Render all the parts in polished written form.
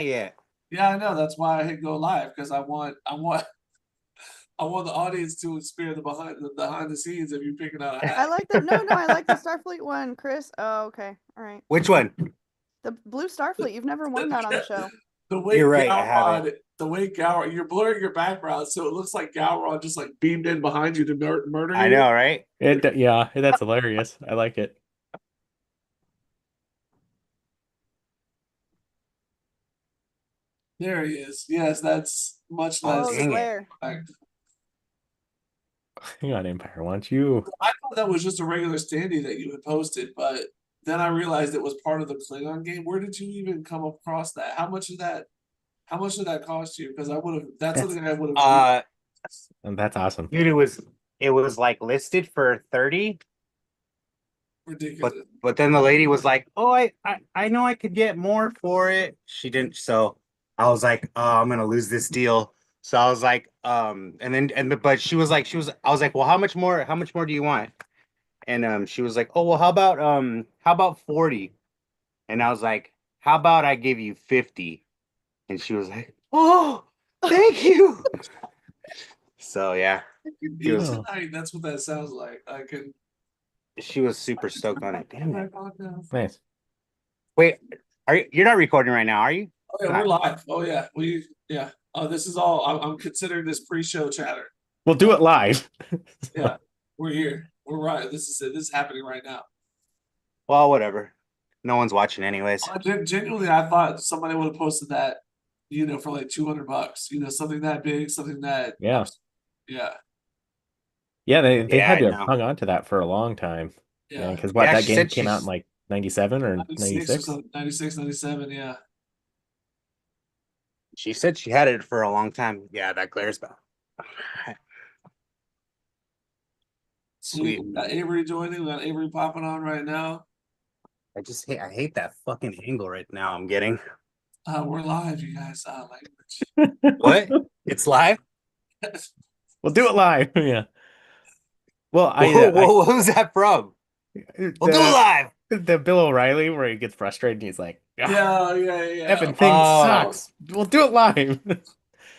Yeah. Yeah, I know. That's why I hit go live because I want the audience to experience the behind the scenes of you picking out a I hat. like that. No, no, I like the Starfleet one, Chris. Oh, okay. All right. Which one? The blue Starfleet. You've never worn that on the show. The You're way right. I haven't. Gowron, you're blurring your background, so it looks like Gowron just like beamed in behind you to murder I you. know, right? Yeah, that's hilarious. I like it. There he is. Yes, that's much Oh, Oh, less. the dang it. glare. Hang on, Empire. Why don't you? I thought that was just a regular standee that you had posted, but then I realized it was part of the Klingon game. Where did you even come across that? How much did that cost you? Because I would have that's That's something I would have Uh, that's awesome. dude, it was like listed for 30, but ridiculous. but then the lady was like, "Oh, I know I could get more for it." She didn't, so I was like, "Oh, I'm gonna lose this deal." So I was like, and then but I was like, "Well, how much more? How much more do you want?" And she was like, "Oh, well, how about 40?" And I was like, "How about I give you 50?" And she was like, "Oh, thank you." So yeah, she Deep was Oh, tonight, that's what that sounds like. she was super stoked on it. Damn it. Oh nice. Wait, you're not recording right now, are you? yeah, we're God. live. Oh yeah, yeah. Oh, this is all. I'm considering this pre-show chatter. We'll do it live. Yeah, we're here. We're right. This is it. This is happening right now. Well, whatever. No one's watching anyways. Genuinely, I thought somebody would have posted that, for like $200. Something that big, something that. Yeah, Yeah, yeah. They Yeah, had I to have know. hung on to that for a long time. Yeah, yeah. because what Yeah, that she game said came out in she's like 97 or 96 or 96. something. 96, 97. Yeah. she said she had it for a long time. Yeah, that glares about. We Sweet. got Avery joining. We got Avery popping on right now. I hate that fucking angle right now I'm getting. We're live, you guys. What? It's live? Language. We'll do it live. Yeah. Well, Whoa, whoa, what was that from? We'll do it the live. the Bill O'Reilly where he gets frustrated and he's like, "Ah, Yeah, yeah, yeah. effing thing Oh. sucks. We'll do it live."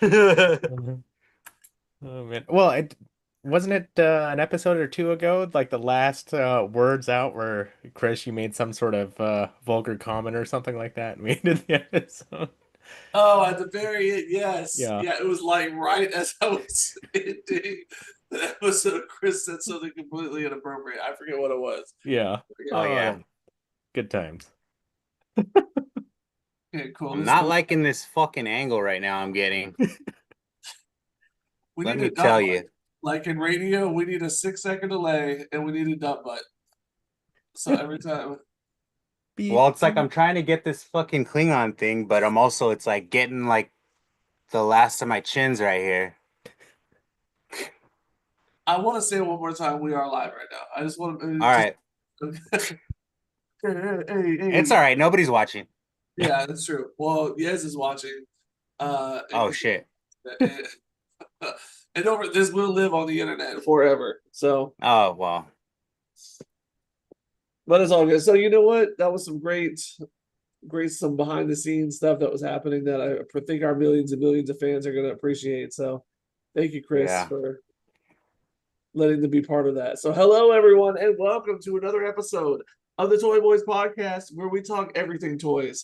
Oh Oh man. Well, it wasn't it an episode or two ago, like the last words out where Chris, you made some sort of vulgar comment or something like that, and we ended the episode. Oh, at the very end, yes. Yeah. Yeah, it was like right as I was ending the episode, Chris said something completely inappropriate. I forget what it was. Yeah. yeah. Good times. Okay, cool. I'm Let's not go. liking this fucking angle right now I'm getting. We Let need me a dump tell button. you. Like in radio, we need a 6 second delay and we need a dump button. So every time. Beep, Well, it's like beep. I'm trying to get this fucking Klingon thing, but it's like getting like the last of my chins right here. I want to say it one more time, we are live right now. I just want to All right. It's hey. all right. Nobody's watching. Yeah, that's true. Well, Yes is watching. And, Oh shit. and, and over this will live on the internet forever. So, Oh well. but it's all good. So you know what? That was some great some behind the scenes stuff that was happening that I think our millions and millions of fans are going to appreciate. So, thank you, Chris, Yeah. for letting them be part of that. So, hello everyone, and welcome to another episode of the ToyBoyz podcast, where we talk everything toys.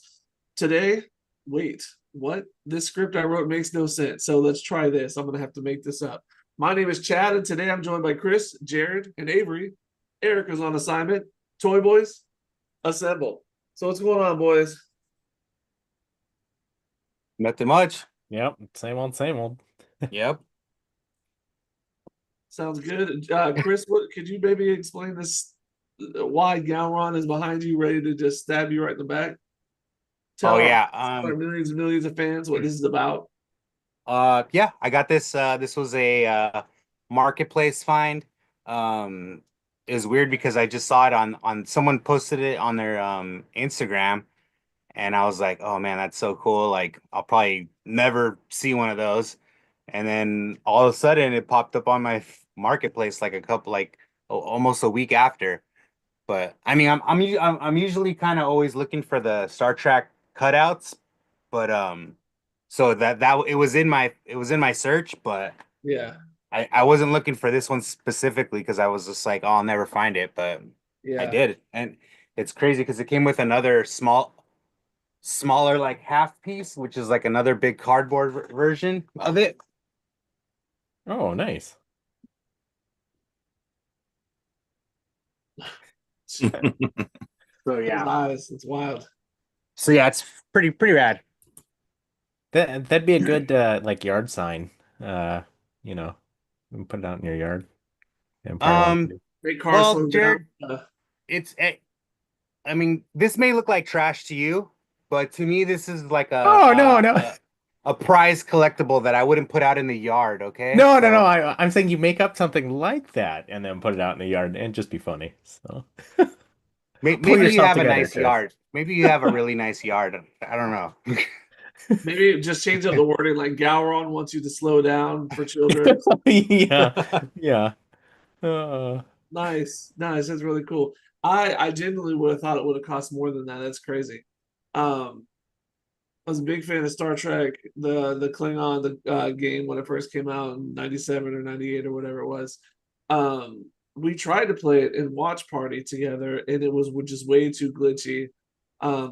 Today, wait, what? This script I wrote makes no sense. So let's try this. I'm gonna have to make this up. My name is Chad, and today I'm joined by Chris, Jared, and Avery. Eric is on assignment. ToyBoyz, assemble. So what's going on, boys? Nothing much. Yep. Same old, same old. Yep. Sounds good. Chris, what could you maybe explain this? Why Gowron is behind you, ready to just stab you right in the back? Oh Tell yeah. our millions and millions of fans what this is about. Yeah, I got this. This was a marketplace find. It was weird because I just saw it on someone posted it on their Instagram, and I was like, oh man, that's so cool. Like I'll probably never see one of those. And then all of a sudden it popped up on my marketplace like almost a week after. But I mean, I'm usually kind of always looking for the Star Trek cutouts, but so that it was in my search, but Yeah, I wasn't looking for this one specifically because I was just like, oh, I'll never find it, but I yeah. did, and it's crazy because it came with another smaller like half piece, which is like another big cardboard version of it. Oh, nice. So His yeah, eyes, it's wild. so yeah, it's pretty rad. That'd be a good like yard sign. Uh, you know, you can put it out in your yard and probably a lot of Um, people. Great car well, slow Jared, down. it's I mean, this may look like trash to you, but to me, this is like Oh, no, no. a prize collectible that I wouldn't put out in the yard. Okay, No, no, no. so I'm saying you make up something like that and then put it out in the yard and just be funny. So pull maybe you yourself have a together, nice Chris. yard. Maybe you have a really nice yard. I don't know. Maybe just change up the wording. Like Gowron wants you to slow down for children. Yeah, yeah. Uh, Nice, nice. That's really cool. I genuinely would have thought it would have cost more than that. That's crazy. Um, I was a big fan of Star Trek, the Klingon game when it first came out in '97 or '98 or whatever it was. We tried to play it in watch party together, and it was just way too glitchy.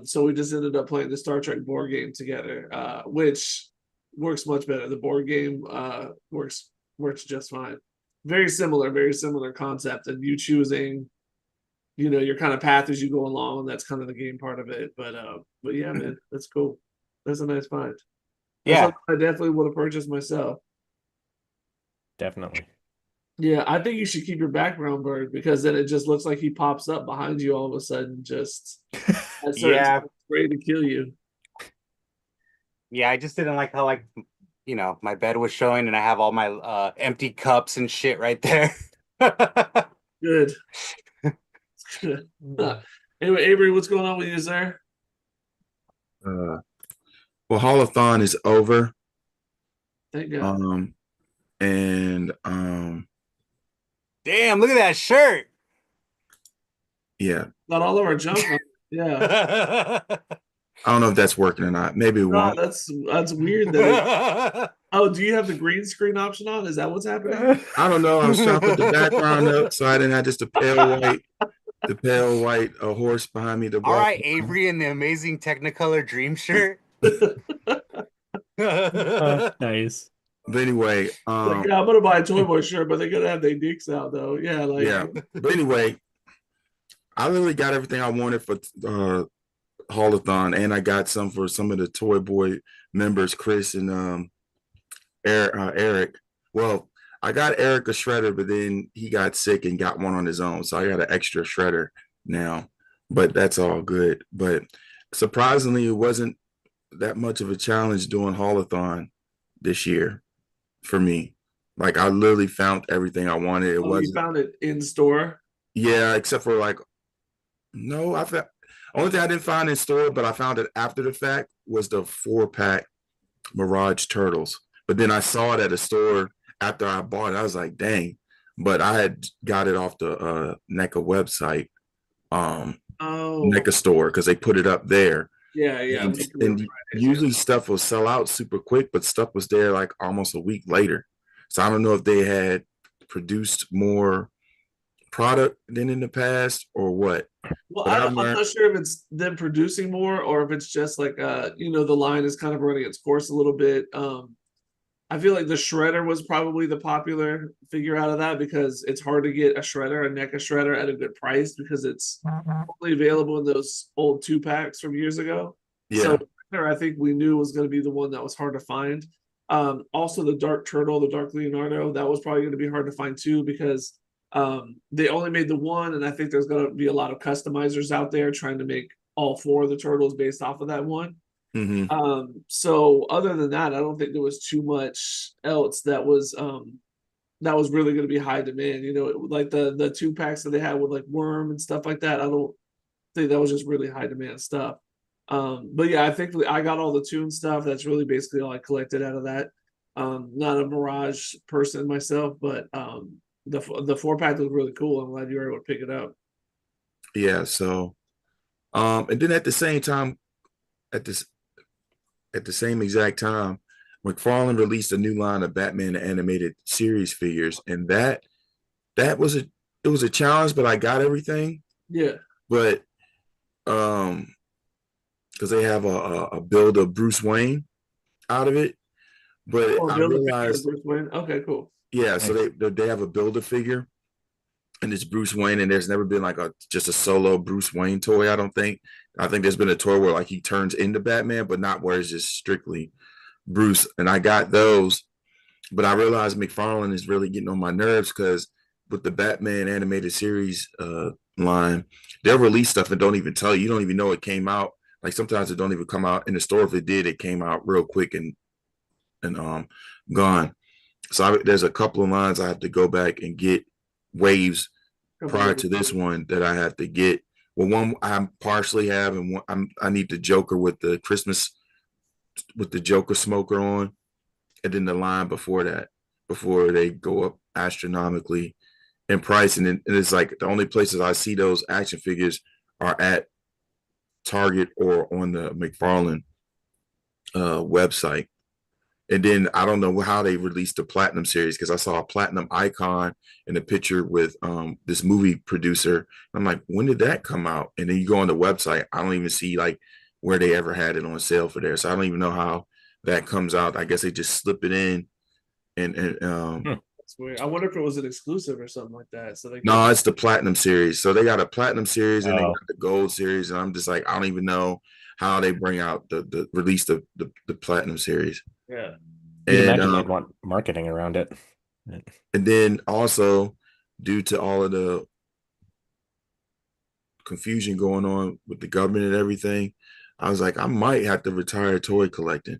So we just ended up playing the Star Trek board game together, which works much better. The board game works just fine. Very similar concept, and you choosing, your kind of path as you go along, and that's kind of the game part of it. But yeah, man, that's cool. That's a nice find. That's Yeah, something I definitely would have purchased myself. definitely. Yeah, I think you should keep your background bird because then it just looks like he pops up behind you all of a sudden, just at certain yeah, times, ready to kill you. yeah. I just didn't like how my bed was showing, and I have all my empty cups and shit right there. Good. Good. Huh. Anyway, Avery, what's going on with you, sir? Uh, well, Holothon is over. Thank God. Um, and Damn, look at that shirt. yeah, Got all of our junk on. Yeah. I don't know if that's working or not. Maybe it No, won't. that's weird that it. Oh, do you have the green screen option on? Is that what's happening? I don't know. I was trying to put the background up so I didn't have just the pale white horse behind me to All walk right, around. Avery in the amazing Technicolor Dream shirt. Nice. But anyway, Like, yeah, I'm gonna buy a Toy Boy shirt, but they're gonna have their dicks out though. Yeah, like yeah. But anyway, I literally got everything I wanted for Haulathon, and I got some for some of the Toy Boy members, Chris and Eric. Well, I got Eric a shredder, but then he got sick and got one on his own, so I got an extra shredder now. But that's all good. But surprisingly, it wasn't that much of a challenge doing Haulathon this year for me. Like I literally found everything I wanted. It oh, you wasn't, found it in store. yeah, except for like no, I found only thing I didn't find in store, but I found it after the fact was the 4-pack Mirage Turtles. But then I saw it at a store after I bought it. I was like, dang. But I had got it off the NECA website, um, Oh, NECA store, because they put it up there. yeah, yeah. And, and usually stuff will sell out super quick, but stuff was there like almost a week later. So I don't know if they had produced more product than in the past or what. Well, But I I'm learned, not sure if it's them producing more or if it's just like the line is kind of running its course a little bit. I feel like the shredder was probably the popular figure out of that because it's hard to get a shredder, a NECA shredder at a good price because it's only available in those old 2-packs from years ago. So yeah, I think we knew was going to be the one that was hard to find. Also, the Dark Turtle, the Dark Leonardo, that was probably going to be hard to find too because they only made the one, and I think there's going to be a lot of customizers out there trying to make all 4 of the turtles based off of that one. mm-hmm. So other than that, I don't think there was too much else that was really going to be high demand. Like the 2-packs that they had with like Worm and stuff like that. I don't think that was just really high demand stuff. But yeah, I think I got all the Toon stuff. That's really basically all I collected out of that. Not a Mirage person myself, but the 4-pack was really cool. I'm glad you were able to pick it up. Yeah. So, and then at the same time, at this at the same exact time, McFarlane released a new line of Batman animated series figures, and that was a challenge, but I got everything. Yeah. But because they have a build of Bruce Wayne out of it, but Oh, I build a figure of realized, Bruce Wayne. Okay, cool. yeah, so Nice. they have a build a figure, and it's Bruce Wayne, and there's never been like a just a solo Bruce Wayne toy. I don't think. I think there's been a toy where like he turns into Batman, but not where it's just strictly Bruce. And I got those, but I realized McFarlane is really getting on my nerves because with the Batman animated series line, they'll release stuff and don't even tell you. You don't even know it came out. Like sometimes it don't even come out in the store. If it did, it came out real quick and gone. So there's a couple of lines I have to go back and get waves prior to this one that I have to get. Well, one I partially have, and one I need the Joker with the Christmas with the Joker smoker on, and then the line before that, before they go up astronomically in price. And it's like the only places I see those action figures are at Target or on the McFarlane website. And then I don't know how they released the Platinum series because I saw a Platinum icon in a picture with this movie producer. I'm like, when did that come out? And then you go on the website, I don't even see like where they ever had it on sale for there. So I don't even know how that comes out. I guess they just slip it in and That's weird. I wonder if it was an exclusive or something like that. So they could. no, it's the Platinum series. So they got a Platinum series and they Oh, got the Gold series, and I'm just like, I don't even know how they bring out the release the Platinum series. Yeah. you'd And imagine they'd want marketing around it. and then also due to all of the confusion going on with the government and everything, I was like, I might have to retire toy collecting.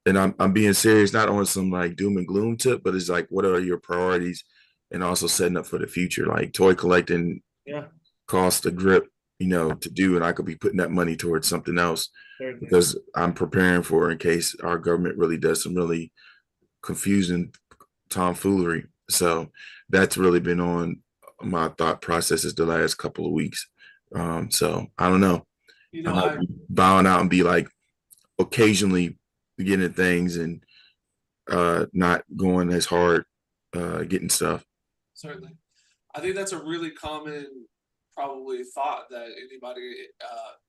And I'm being serious, not on some like doom and gloom tip, but it's like, what are your priorities, and also setting up for the future. Like toy collecting Yeah. costs a grip, to do, and I could be putting that money towards something else Certainly. because I'm preparing for in case our government really does some really confusing tomfoolery. So that's really been on my thought processes the last couple of weeks. So I don't know. You I know, might be bowing out and be like occasionally getting things and not going as hard getting stuff. certainly. I think that's a really common, probably thought that anybody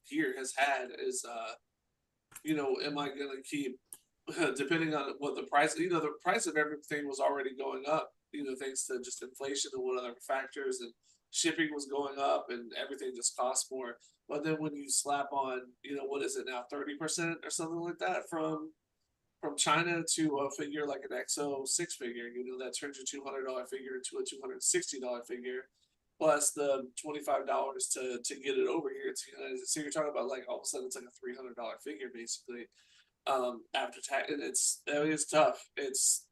here has had is, am I going to keep, depending on what the price, the price of everything was already going up, thanks to just inflation and what other factors, and shipping was going up and everything just costs more. But then when you slap on, what is it now, 30% or something like that from China to a figure like an XO6 figure, that turns your $200 figure into a $260 figure, plus the $25 to get it over here to the United States. So you're talking about like all of a sudden it's like a $300 figure basically, after tax, and it's tough. It's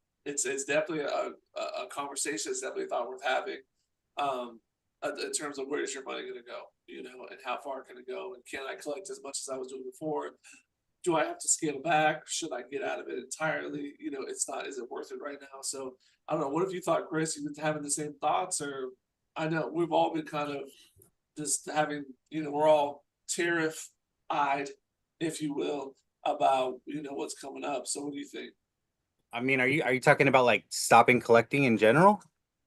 definitely a conversation. It's definitely a thought worth having. In terms of where is your money going to go, and how far can it go, and can I collect as much as I was doing before? Do I have to scale back? Should I get out of it entirely? It's not. Is it worth it right now? So I don't know. What have you thought, Chris? You've been having the same thoughts, or I know we've all been kind of just having. We're all tariff-eyed, if you will, about what's coming up. So what do you think? I mean, are you talking about like stopping collecting in general?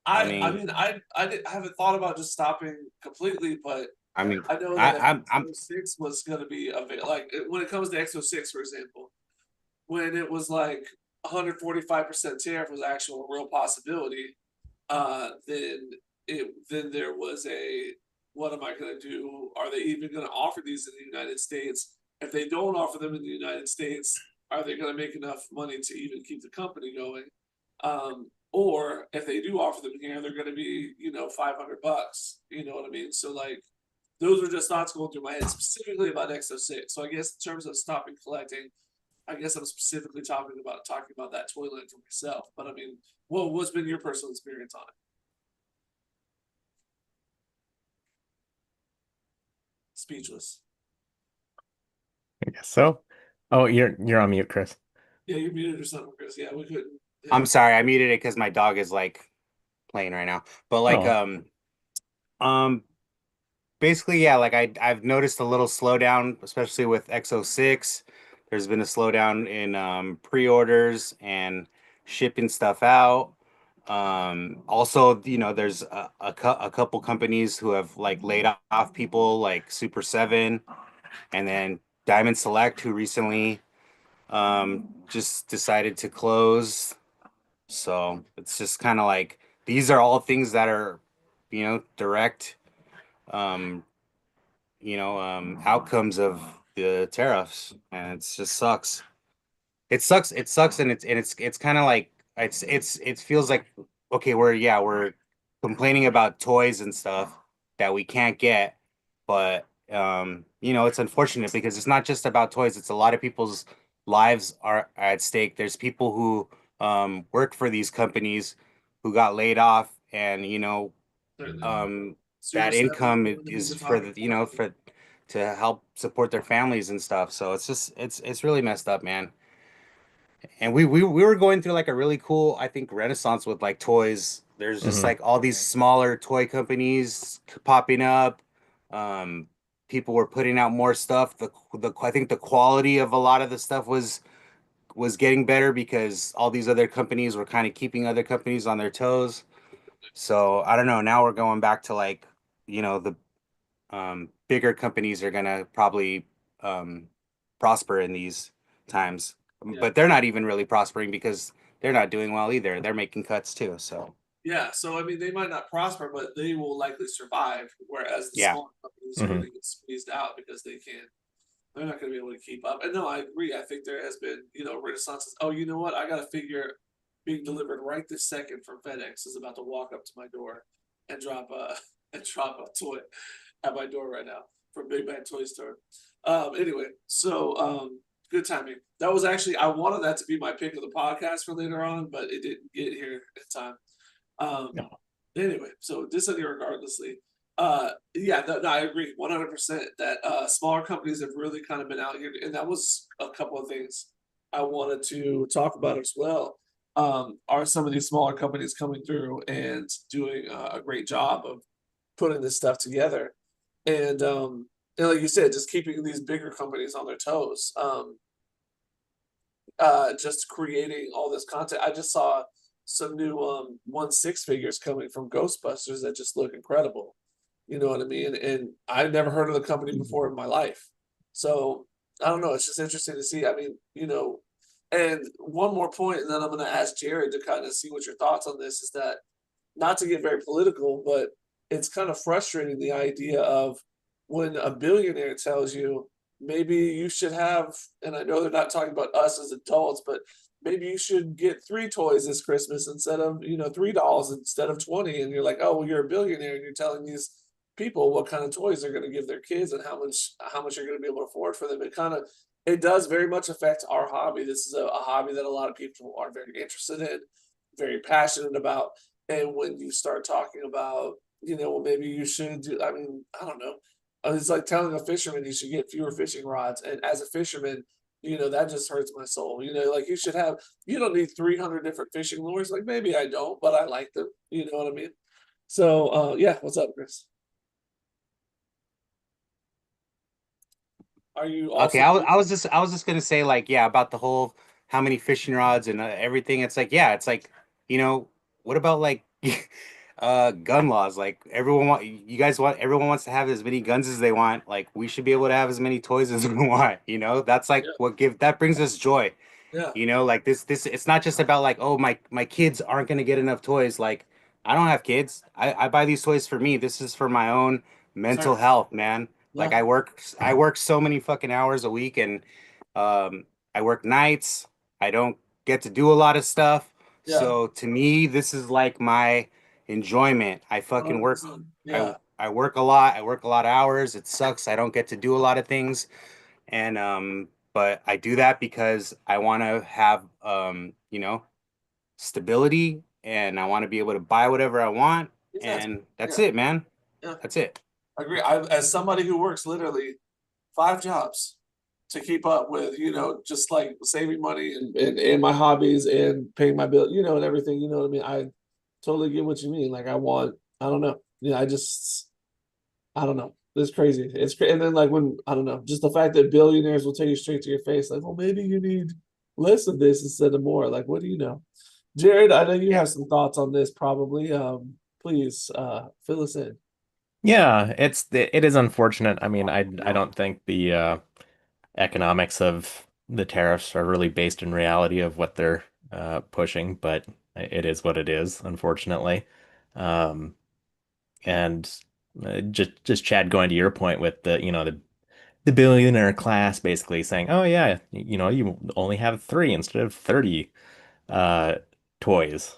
I I mean, mean I haven't thought about just stopping completely, but I mean, I know I, that I'm XO6 was going to be like when it comes to XO6, for example, when it was like 145% tariff was actual real possibility, then there was a, what am I going to do? Are they even going to offer these in the United States? If they don't offer them in the United States, are they going to make enough money to even keep the company going? Or if they do offer them here, they're going to be, $500. You know what I mean? So like, those are just thoughts going through my head specifically about XO6. So I guess in terms of stopping collecting, I guess I'm specifically talking about that toy line for myself. But I mean, what's been your personal experience on it? Speechless. I guess so. Oh, you're on mute, Chris. Yeah, you're muted or something, Chris. Yeah, we couldn't. Yeah. I'm sorry, I muted it because my dog is like playing right now. But like Oh, um basically, yeah, like I've noticed a little slowdown, especially with XO6. There's been a slowdown in pre-orders and shipping stuff out. Also, there's a couple companies who have like laid off people, like Super 7, and then Diamond Select, who recently just decided to close. So it's just kind of like these are all things that are, direct, um, outcomes of the tariffs, and it just sucks. It sucks. It sucks, and it's kind of like it feels like okay, we're complaining about toys and stuff that we can't get, but it's unfortunate because it's not just about toys. It's a lot of people's lives are at stake. There's people who work for these companies who got laid off, and Certainly. um Super that Seven income going to be is the for target. the for to help support their families and stuff. So it's just it's really messed up, man. And we were going through like a really cool, I think, renaissance with like toys. There's just Hmm. like all these smaller toy companies popping up. Um, People were putting out more stuff. The I think the quality of a lot of the stuff was getting better because all these other companies were kind of keeping other companies on their toes. So I don't know. Now we're going back to like, the bigger companies are gonna probably um, prosper in these times, Yeah. but they're not even really prospering because they're not doing well either. They're making cuts too. So Yeah, so I mean, they might not prosper, but they will likely survive. Whereas the yeah, smaller companies are going Hmm. to get squeezed out because they're not going to be able to keep up. And no, I agree. I think there has been, renaissances. Oh, you know what? I got a figure being delivered right this second from FedEx is about to walk up to my door and drop a and drop a toy at my door right now from Big Bad Toy Store. Anyway, so good timing. That was actually I wanted that to be my pick of the podcast for later on, but it didn't get here in time. Um, No. anyway, so dissonant regardlessly. Yeah, no, I agree 100% that smaller companies have really kind of been out here, and that was a couple of things I wanted to talk about as well. Are some of these smaller companies coming through and doing a great job of putting this stuff together? And like you said, just keeping these bigger companies on their toes. Just creating all this content. I just saw some new 1/6 figures coming from Ghostbusters that just look incredible. You know what I mean? And I've never heard of the company before in my life. So I don't know. It's just interesting to see. I mean, and one more point, and then I'm going to ask Jared to kind of see what your thoughts on this is that not to get very political, but it's kind of frustrating the idea of when a billionaire tells you maybe you should have, and I know they're not talking about us as adults, but maybe you should get 3 toys this Christmas instead of, $3 instead of 20. And you're like, oh, well, you're a billionaire and you're telling these people what kind of toys they're going to give their kids and how much you're going to be able to afford for them. It does very much affect our hobby. This is a hobby that a lot of people are very interested in, very passionate about. And when you start talking about, well, maybe you should do, I mean, I don't know. It's like telling a fisherman he should get fewer fishing rods. And as a fisherman, that just hurts my soul. Like you don't need 300 different fishing lures. Like maybe I don't, but I like them. You know what I mean? So, yeah, what's up, Chris? Are you okay. also, I was just gonna say like yeah about the whole how many fishing rods and everything. It's like yeah, it's like what about like gun laws? Like everyone wants to have as many guns as they want. Like we should be able to have as many toys as we want. That's like yeah, that brings us joy. yeah, Like this it's not just about like, oh, my kids aren't gonna get enough toys. Like I don't have kids. I buy these toys for me. This is for my own mental certainly. health, man. Like Yeah, I work so many fucking hours a week, and I work nights. I don't get to do a lot of stuff. yeah, So to me, this is like my enjoyment. I fucking work 100%. I Yeah, I work a lot. I work a lot of hours. It sucks. I don't get to do a lot of things. And but I do that because I want to have stability, and I want to be able to buy whatever I want, exactly. and that's Yeah, it, man. yeah. That's it. I agree. As somebody who works literally 5 jobs to keep up with, just like saving money and my hobbies and paying my bill, and everything, you know what I mean? I totally get what you mean. Like I don't know. I don't know. It's crazy. And then like when I don't know, just the fact that billionaires will tell you straight to your face, like, well, maybe you need less of this instead of more. Like, what do you know? Jared, I know you Yeah. have some thoughts on this probably. Please fill us in. Yeah, it is unfortunate. I mean, I don't think the economics of the tariffs are really based in reality of what they're pushing, but it is what it is, unfortunately. Um, and just Chad, going to your point with the billionaire class basically saying, "Oh yeah, you only have three instead of 30 uh, toys."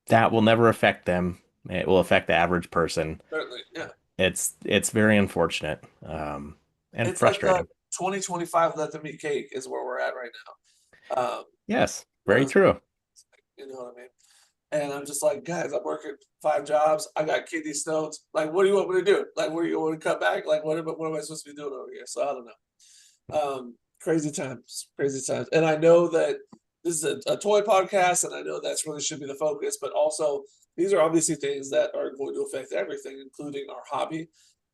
That will never affect them. It will affect the average person. Certainly, yeah. It's very unfortunate, and It's like the frustrating. 2025 let them eat cake is where we're at right now. Yes, Where very it's true. you know what I mean? And I'm just like, guys, I'm working 5 jobs. I got kidney stones. Like, what do you want me to do? Like, where you want to cut back? Like, what am I supposed to be doing over here? So I don't know. Crazy times, crazy times. And I know that this is a toy podcast, and I know that's really should be the focus, but also these are obviously things that are going to affect everything, including our hobby,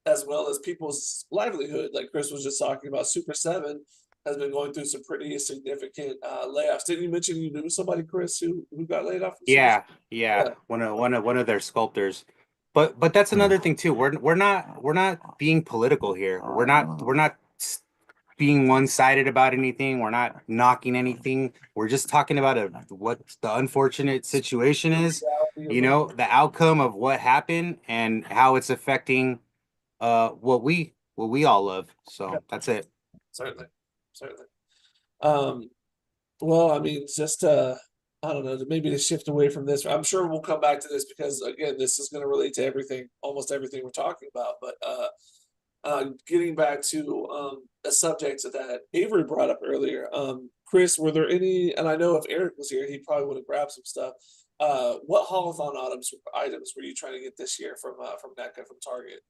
as well as people's livelihood. Like Chris was just talking about, Super 7 has been going through some pretty significant layoffs. Didn't you mention you knew somebody, Chris, who got laid off from Super 7? Yeah, yeah, Yeah. one of their sculptors. But that's Hmm. another thing too. We're not being political here. We're not being one-sided about anything. We're not knocking anything. We're just talking about what the unfortunate situation is, Reality of you the know, the outcome of what happened and how it's affecting what we all love. yeah, So that's it. certainly, certainly. Um, Well, I mean, just I don't know, maybe to shift away from this. I'm sure we'll come back to this because again, this is going to relate to everything, almost everything we're talking about. But getting back to a subject that Avery brought up earlier, Chris, were there any? And I know if Eric was here, he probably would have grabbed some stuff. What haulathon items were you trying to get this year from NECA from Target?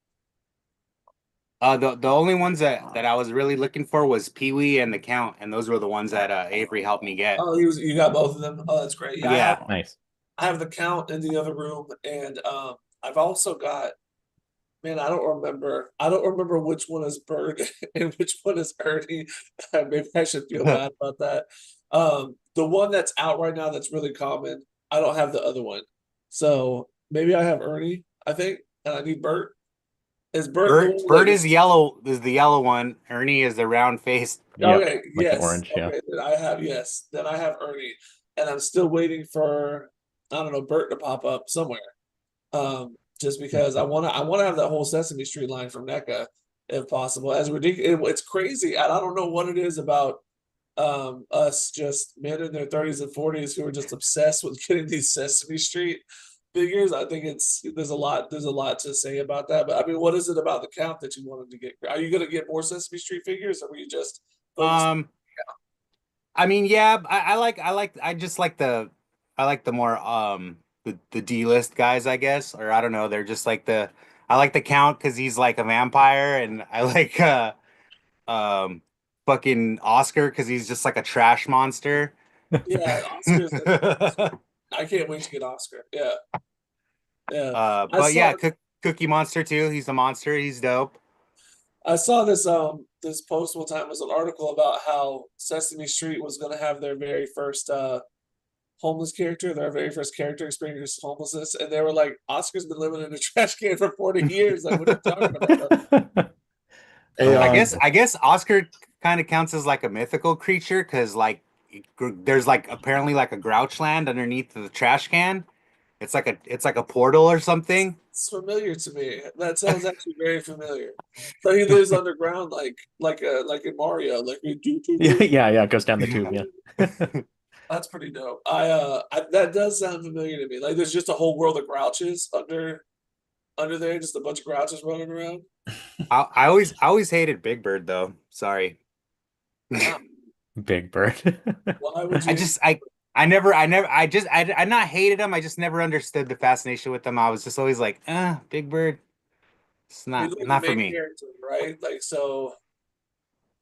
The only ones that I was really looking for was Pee Wee and the Count, and those were the ones that Avery helped me get. Oh, you got both of them. Oh, that's great. Yeah, Yeah. Nice. I have the Count in the other room, and I've also got. Man, I don't remember. I don't remember which one is Bird and which one is Ernie. Maybe I should feel bad about that. The one that's out right now that's really common. I don't have the other one, so maybe I have Ernie. I think, and I need Bert. Is Bert the Bird one with, Bird like? is yellow is the yellow one. Ernie is the round face. Yep, Okay, like the yes. orange. Yeah. Okay, then I have yes. Then I have Ernie, and I'm still waiting for I don't know Bert to pop up somewhere. Just because I want to have that whole Sesame Street line from NECA if possible. As ridiculous, it's crazy, and I don't know what it is about us just men in their 30s and 40s who are just obsessed with getting these Sesame Street figures. I think there's a lot to say about that. But I mean, what is it about the count that you wanted to get? Are you going to get more Sesame Street figures, or were you just focused? Um, I mean, yeah, I just like the more the D-list guys, I guess, or I don't know. They're just like I like the Count because he's like a vampire, and I like um fucking Oscar because he's just like a trash monster. Yeah, Oscar's. I can't wait to get Oscar. Yeah, yeah. I But saw yeah, Cookie Monster too. He's a monster. He's dope. I saw this post one time was an article about how Sesame Street was going to have their very first homeless character, their very first character experience homelessness, and they were like, Oscar's been living in a trash can for 40 years. Like, what are you talking about? Hey, I guess Oscar kind of counts as like a mythical creature because like there's like apparently like a grouch land underneath the trash can. It's like a portal or something. It's familiar to me. That sounds actually very familiar. So he lives underground, like in Mario, like we Yeah, do. yeah, yeah. It goes down the tube. Yeah. That's pretty dope. That does sound familiar to me. Like there's just a whole world of grouches under there, just a bunch of grouches running around. I always hated Big Bird though. Sorry. Wow. Big Bird. Why would I you? just I not hated him. I just never understood the fascination with him. I was just always like, Big Bird. It's He's not like the not for main me. character, right? Like so.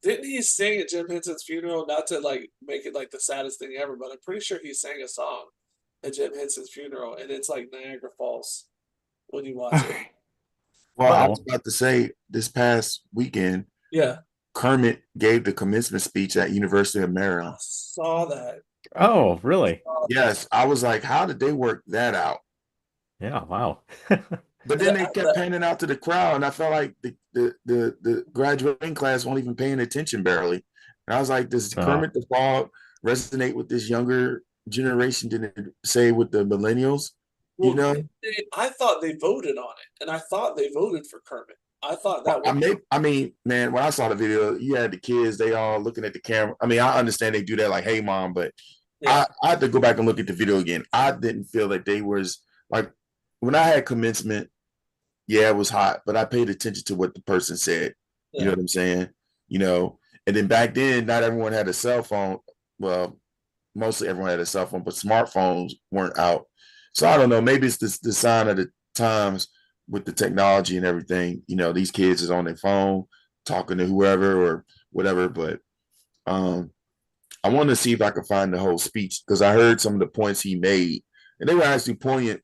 Didn't he sing at Jim Henson's funeral? Not to like make it like the saddest thing ever, but I'm pretty sure he sang a song at Jim Henson's funeral, and it's like Niagara Falls when you watch it. Well, I was Wow. about to say this past weekend, Yeah, Kermit gave the commencement speech at University of I Maryland. saw that. Oh, really? Yes, I was like, how did they work that out? Yeah, wow. But then they kept panning out to the crowd, and I felt like the graduating class weren't even paying attention barely. And I was like, does Oh, Kermit the Frog resonate with this younger generation? Didn't it say with the millennials? You Well, know, I thought they voted on it, and I thought they voted for Kermit. I thought that I was may, I mean, man, when I saw the video, you had the kids, they all looking at the camera. I mean, I understand they do that, like, hey, mom, but yeah, I had to go back and look at the video again. I didn't feel that they was like when I had commencement. Yeah, it was hot, but I paid attention to what the person said. You know yeah, what I'm saying? You know, and then back then, not everyone had a cell phone. Well, mostly everyone had a cell phone, but smartphones weren't out. So I don't know. Maybe it's the sign of the times with the technology and everything. You know, these kids is on their phone talking to whoever or whatever. But um, I want to see if I can find the whole speech because I heard some of the points he made, and they were actually poignant.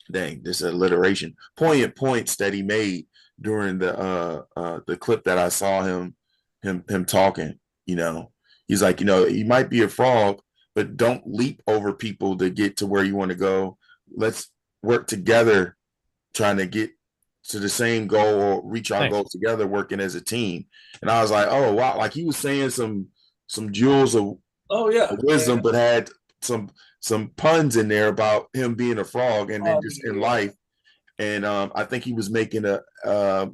Dang, this is alliteration. Poignant points that he made during the clip that I saw him talking. You know, he's like, you know, you might be a frog, but don't leap over people to get to where you want to go. Let's work together, trying to get to the same goal or reach our nice. goals together, working as a team. And I was like, oh wow, like he was saying some jewels of oh yeah, wisdom, but had some some puns in there about him being a frog and then just in yeah, life. And I think he was making a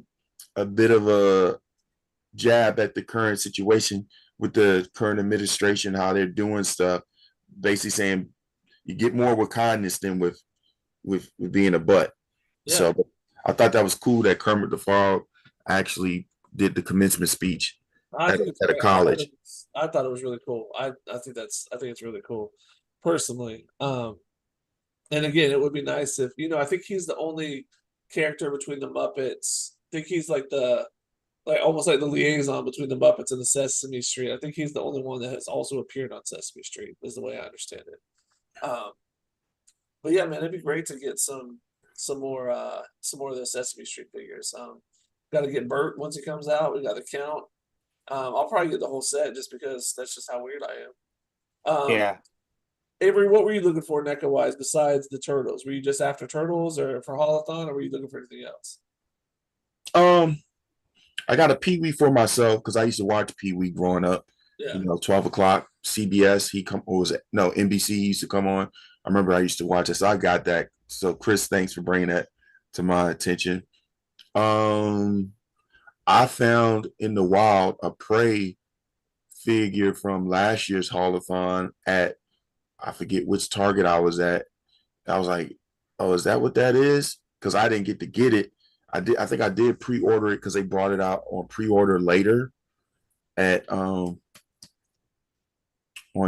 bit of a jab at the current situation with the current administration, how they're doing stuff, basically saying you get more with kindness than with being a butt. yeah. So I thought that was cool that Kermit the Frog actually did the commencement speech I think it's at a great. college. I thought it was really cool. I think it's really cool, personally. And again, it would be nice if I think he's the only character between the Muppets. I think he's like almost like the liaison between the Muppets and the Sesame Street. I think he's the only one that has also appeared on Sesame Street, is the way I understand it. But yeah, man, it'd be great to get some more of the Sesame Street figures. Got to get Bert once he comes out. We got the Count. I'll probably get the whole set just because that's just how weird I am. Yeah. Avery, what were you looking for NECA wise besides the turtles? Were you just after turtles or for Holothon, or were you looking for anything else? Um, I got a Pee Wee for myself because I used to watch Pee Wee growing up. Yeah, You know, 12 o'clock CBS. He come or was it no NBC? He used to come on. I remember I used to watch it, so I got that. So Chris, thanks for bringing that to my attention. Um, I found in the wild a prey figure from last year's haulathon at I forget which Target I was at. I was like, oh, is that what that is? Because I didn't get to get it. I think I did pre-order it because they brought it out on pre-order later at on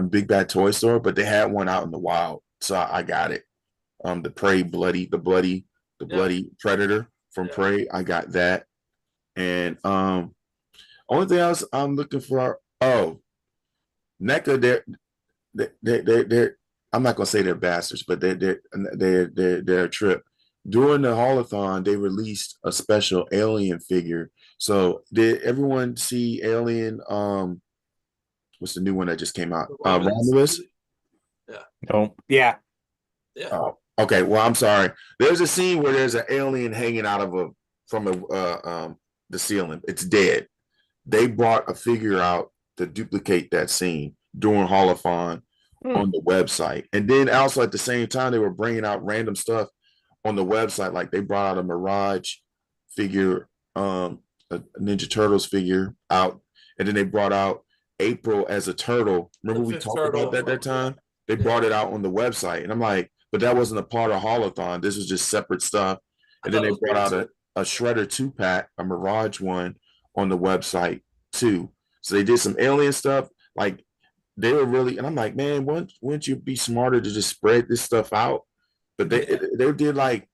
Big Bad Toy Store, but they had one out in the wild, so I got it. The Prey the yeah, bloody Predator from yeah. Prey. I got that, and only thing else I'm looking for. Oh, NECA, they're I'm not gonna say they're bastards, but they're a trip. During the haulathon, they released a special Alien figure. So did everyone see Alien? What's the new one that just came out? The Romulus. Romulus. Yeah, No. Yeah. yeah. Oh, okay. Well, I'm sorry. There's a scene where there's an alien hanging out of a from the ceiling. It's dead. They brought a figure out to duplicate that scene during Holophon Hmm. on the website. And then also at the same time, they were bringing out random stuff on the website. Like they brought out a Mirage figure, a Ninja Turtles figure out. And then they brought out April as a turtle. Remember The we fifth talked turtle about that from time? They yeah. brought it out on the website. And I'm like, but that wasn't a part of Holothon. This was just separate stuff. I And then thought it they was brought cool out too. a Shredder 2-pack, a Mirage one on the website too. So they did some alien stuff. Like they were really, and I'm like, man, wouldn't you be smarter to just spread this stuff out? But Yeah. they did like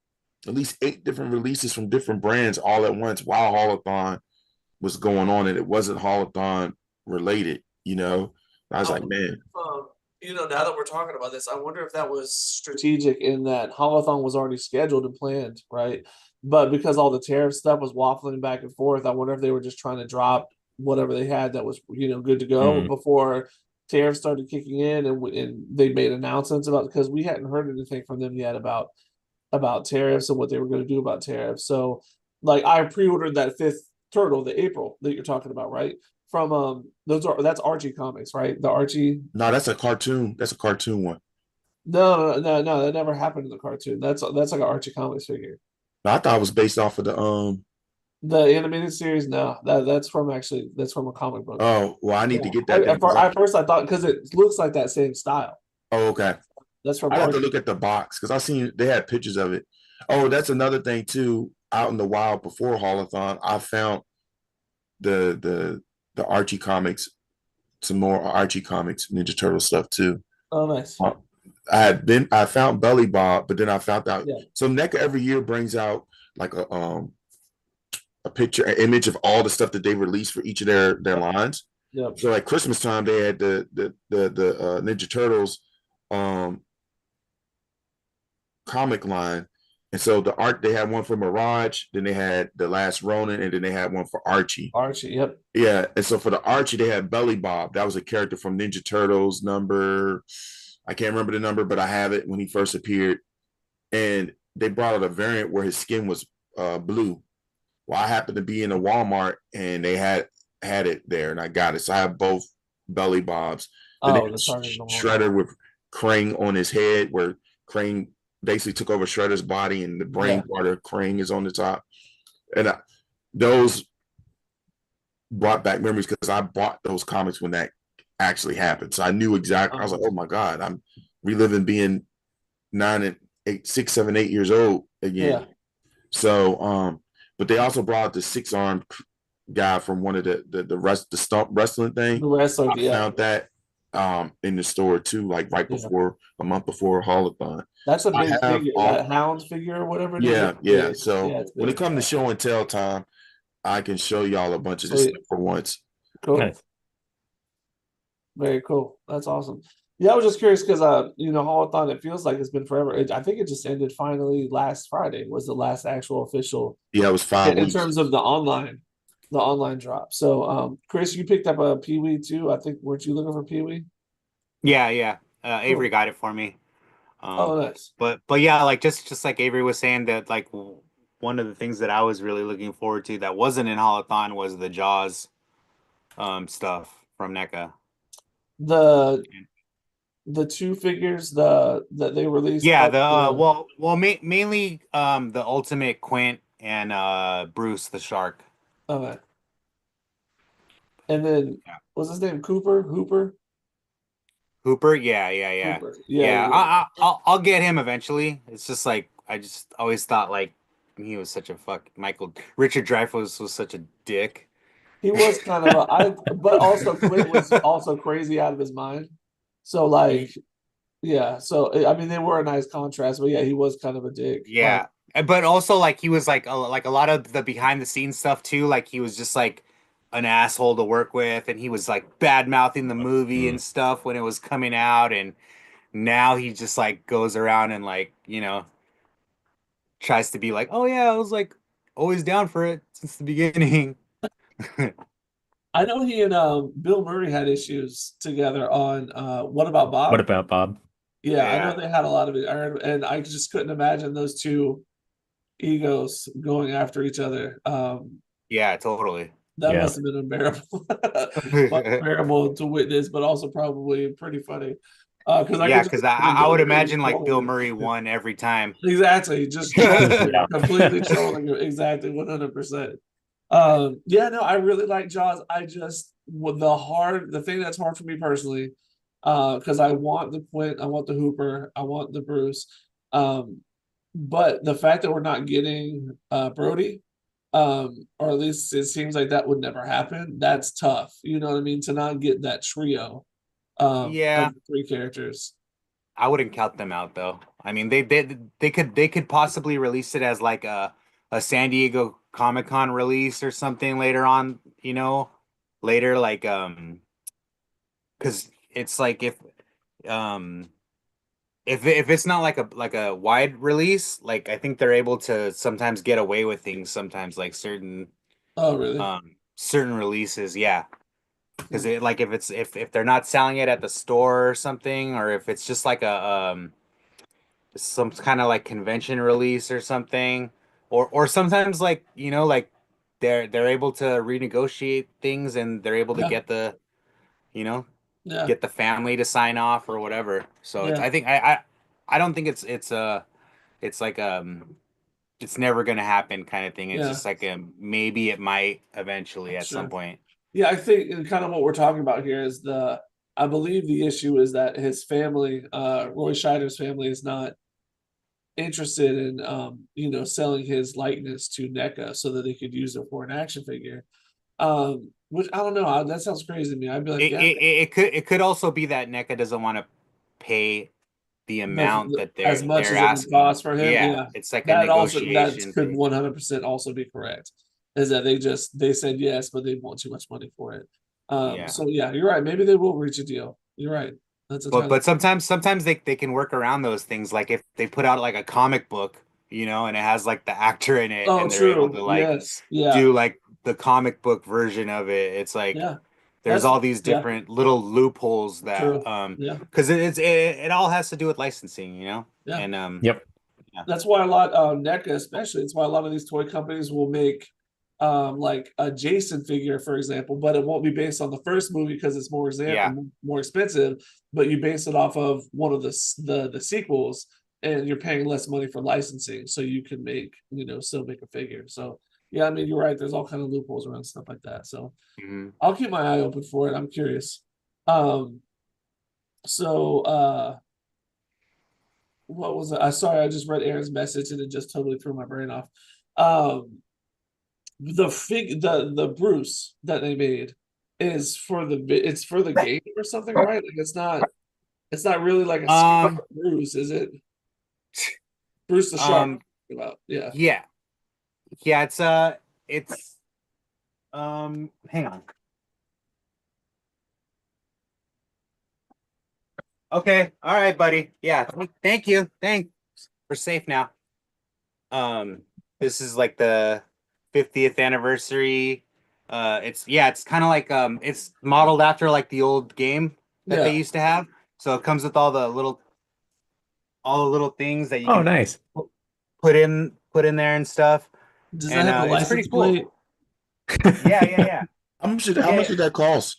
at least 8 different releases from different brands all at once while Holothon was going on, and it wasn't Holothon related. You know, I was I like, wonder man, if, now that we're talking about this, I wonder if that was strategic in that Holothon was already scheduled and planned, right? but because all the tariff stuff was waffling back and forth, I wonder if they were just trying to drop whatever they had that was good to go Mm. before tariffs started kicking in, and they made announcements about, because we hadn't heard anything from them yet about tariffs and what they were going to do about tariffs. So, like, I pre-ordered that fifth turtle, the April that you're talking about, right? From that's Archie comics, right? The Archie. No, that's a cartoon. That's a cartoon one. No, that never happened in the cartoon. That's like an Archie comics figure. No, I thought it was based off of the The animated series, no, that's from a comic book. Oh, well, I need to Yeah. get that then. At first I thought, because it looks like that same style. Oh, okay. That's from I have to Archie. look at the box because I seen they had pictures of it. Oh, that's another thing too. Out in the wild before Holothon, I found the the the Archie comics, some more Archie comics, Ninja Turtle stuff too. Oh, nice. Uh, I found Belly Bob, but then I found out. Yeah. So NECA every year brings out like a picture, an image of all the stuff that they release for each of their lines. Yep. So like Christmas time, they had the Ninja Turtles comic line. And so the art, they had one for Mirage, then they had The Last Ronin, and then they had one for Archie. Archie, yep. Yeah. And so for the Archie, they had Belly Bob. That was a character from Ninja Turtles number, I can't remember the number, but I have it when he first appeared. And they brought out a variant where his skin was blue. Well, I happened to be in a Walmart and they had it there, and I got it. So I have both Belly Bobs. Then Oh, they the target normal. Shredder with Krang on his head, where Krang basically took over Shredder's body, and the brain part of Krang is on the top. And those brought back memories because I bought those comics when that actually happened. So I knew exactly. I was like, oh my God, I'm reliving being 9 and 8, 6, 7, 8 years old again. Yeah. So, but they also brought out the 6-armed guy from one of the stump wrestling thing. The wrestler, I found that in the store too, like right before a month before Holothon. That's a big figure, that Hound figure or whatever it is. Yeah. So when it comes to show and tell time, I can show y'all a bunch of this stuff for once. Cool. Nice. Very cool. That's awesome. Yeah, I was just curious because Holothon, it feels like it's been forever. I think it just ended finally last Friday was the last actual official. Yeah, it was 5 in weeks. terms of the online drop. So Chris, you picked up a Pee-wee too. I think, weren't you looking for Pee-wee? Yeah. Avery got it for me. Oh, nice. But yeah, like just like Avery was saying, that like one of the things that I was really looking forward to that wasn't in Holothon was the Jaws stuff from NECA. The two figures that they released. Yeah, the mainly the Ultimate Quint and Bruce the Shark. Okay. And then what's his name? Hooper? Hooper? Yeah. Hooper. Yeah. I'll get him eventually. It's just like I just always thought like he was such a Richard Dreyfuss was such a dick. He was kind of but also Quint was also crazy out of his mind. So like, yeah. So I mean, they were a nice contrast, but yeah, he was kind of a dick. Yeah, but also like he was like a lot of the behind the scenes stuff too. Like he was just like an asshole to work with, and he was like bad mouthing the movie and stuff when it was coming out, and now he just like goes around and like tries to be like, oh yeah, I was like always down for it since the beginning. I know he and Bill Murray had issues together on What About Bob? What About Bob? Yeah, I know they had a lot of it, and I just couldn't imagine those two egos going after each other. Yeah, totally. That must have been unbearable, unbearable to witness, but also probably pretty funny. Because I would imagine like Bill Murray won every time. Exactly, just completely trolling him. Exactly, 100%. No, I really like Jaws. I just the thing that's hard for me personally, because I want the Quint, I want the Hooper, I want the Bruce, but the fact that we're not getting Brody, or at least it seems like that would never happen. That's tough. You know what I mean? To not get that trio, of 3 characters. I wouldn't count them out though. I mean, they could possibly release it as like a San Diego Comic-Con release or something later on, later like because it's like if if it's not like a wide release, like I think they're able to sometimes get away with things sometimes, like Oh, really? certain releases, yeah. Because it like if it's if they're not selling it at the store or something, or if it's just like a some kind of like convention release or something, or sometimes like like they're able to renegotiate things and they're able to Yeah, get the you know yeah, get the family to sign off or whatever. So it's yeah, I think I don't think it's like it's never gonna happen kind of thing. It's yeah, just like a maybe it might eventually at some sure. point. Yeah, I think and kind of what we're talking about here is I believe the issue is that his family, Roy Scheider's family, is not interested in selling his likeness to NECA so that they could use it for an action figure. Which I don't know, that sounds crazy to me. I'd be like, yeah, It could also be that NECA doesn't want to pay the amount that as much they're as it would asking. cost for him. Yeah, Yeah, it's like a that negotiation could thing. 100% also be correct. Is that they said yes, but they want too much money for it. Yeah. So yeah, you're right. Maybe they will reach a deal. You're right. That's entirely. But sometimes they can work around those things. Like if they put out like a comic book, and it has like the actor in it, Oh, and they're able true. to like Yes. Yeah. do like the comic book version of it. It's like Yeah. there's That's all these yeah. different little loopholes that True. Yeah. because it all has to do with licensing, Yeah. and Yep. yeah. That's why a lot NECA especially, it's why a lot of these toy companies will make like a Jason figure, for example, but it won't be based on the first movie because it's Yeah. more expensive, but you base it off of one of the sequels and you're paying less money for licensing so you can make, still make a figure. So yeah, I mean you're right, there's all kind of loopholes around stuff like that. So Mhm. I'll keep my eye open for it. I'm curious. Um so what was it? I sorry, I just read Aaron's message and it just totally threw my brain off. Um, the Bruce that they made is for it's for the game or something, right? Like it's not really like a skin Um, Bruce, is it? Bruce the Shark. um, About yeah, yeah, yeah. It's hang on. Okay, all right, buddy. Yeah, thank you. Thanks. We're safe now. Um, this is like the 50th anniversary. It's kind of like it's modeled after like the old game that they yeah. used to have. So it comes with all the little things that you Oh, can nice. put in there and stuff. Does that And have the it's pretty license cool. plate? Yeah. How much Yeah. did that cost?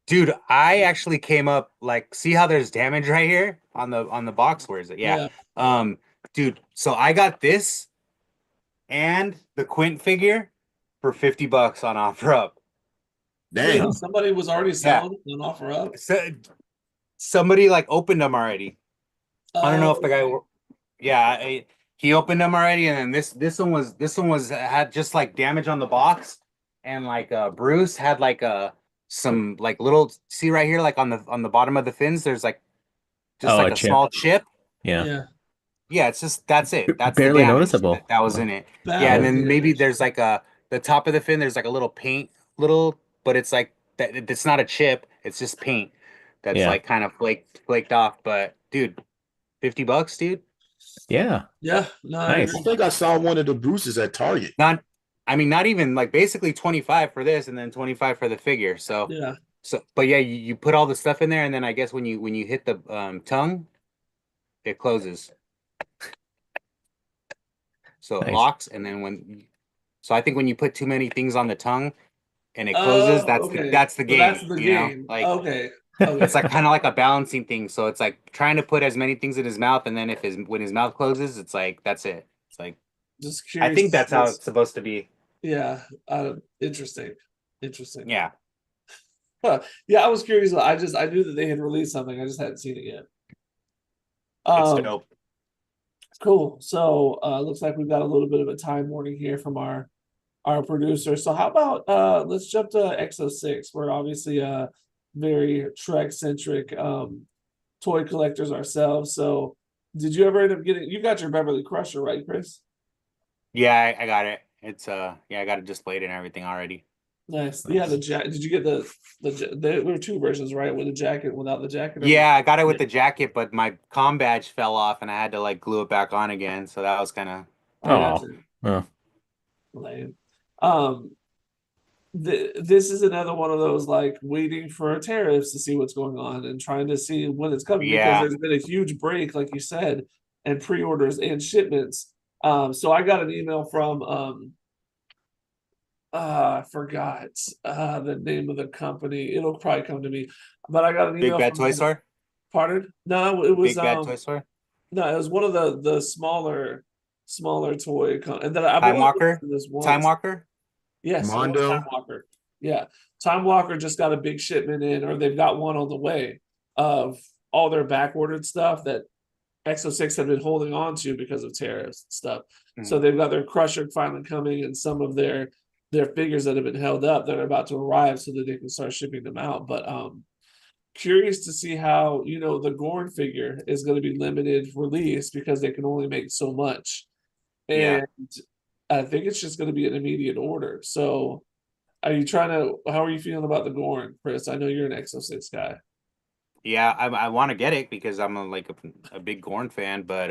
Dude, I actually came up like see how there's damage right here on the box. Where is it? Yeah. Yeah. Um, dude, so I got this and the Quint figure for $50 on OfferUp. Wait, Dang. somebody was already Yeah. selling an offer up. So somebody like opened them already. I don't know if the guy, Okay. yeah, he opened them already, and then this one was had just like damage on the box, and like Bruce had like some like little see right here like on the bottom of the fins. There's like just Oh, like a a chip. small chip. Yeah. Yeah. Yeah, it's just that's it. That's the Barely damage noticeable. that was in it. Yeah, and Battle Yeah. then maybe damage. there's like the top of the fin. There's like a little paint, but it's like that. It's not a chip. It's just paint that's Yeah. like kind of flaked off. But dude, $50, dude. Yeah. Yeah, no, I I Nice. agree. think I saw one of the Bruces at Target. Not, I mean, not even like basically 25 for this, and then 25 for the figure. Yeah. But yeah, you put all the stuff in there, and then I guess when you hit the tongue, it closes. So it Nice. locks, and then so I think when you put too many things on the tongue and it closes, Oh, okay. that's the So that's game, the game. Like Okay. it's Okay. like kind of like a balancing thing. So it's like trying to put as many things in his mouth, and then if his when his mouth closes, it's like that's it. It's like Just I curious think to see that's how what's it's supposed to be. yeah. Interesting. Interesting. Yeah, Huh. Yeah, I was curious. I knew that they had released something. I just hadn't seen it yet. it's Um, dope. cool. So looks like we've got a little bit of a time warning here from our producer. So how about let's jump to X06. We're obviously very Trek centric toy collectors ourselves. So did you ever end up getting you got your Beverly Crusher, right, Chris? Yeah, I got it. It's yeah, I got it displayed and everything already. Nice. Yeah, the jacket. Did you get there were two versions, right? With the jacket, and without the jacket, or Yeah, I got it with the jacket, but my comm badge fell off and I had to like glue it back on again. So that was kind of I got Oh, you. oh, Lame. Um, this is another one of those like waiting for tariffs to see what's going on and trying to see when it's coming because yeah, there's been a huge break, like you said, and pre-orders and shipments. So I got an email from I forgot the name of the company. It'll probably come to me, but I got an Big email Bad from Toy them. Store, Pardon? No, it was Big Bad Toy Store, no, it was one of the smaller and then I've Time only looked Walker, at this Time once. Walker. Yes, it was Time Mondo. Walker. Yeah. Time Walker just got a big shipment in, or they've got one on the way of all their back ordered stuff that X06 had been holding on to because of tariffs and stuff. So Mhm. they've got their crusher finally coming and some of their figures that have been held up that are about to arrive so that they can start shipping them out. But curious to see how the Gorn figure is going to be limited release because they can only make so much. Yeah, And I think it's just going to be an immediate order. So how are you feeling about the Gorn, Chris? I know you're an X06 guy. yeah. I want to get it because I'm a big Gorn fan, but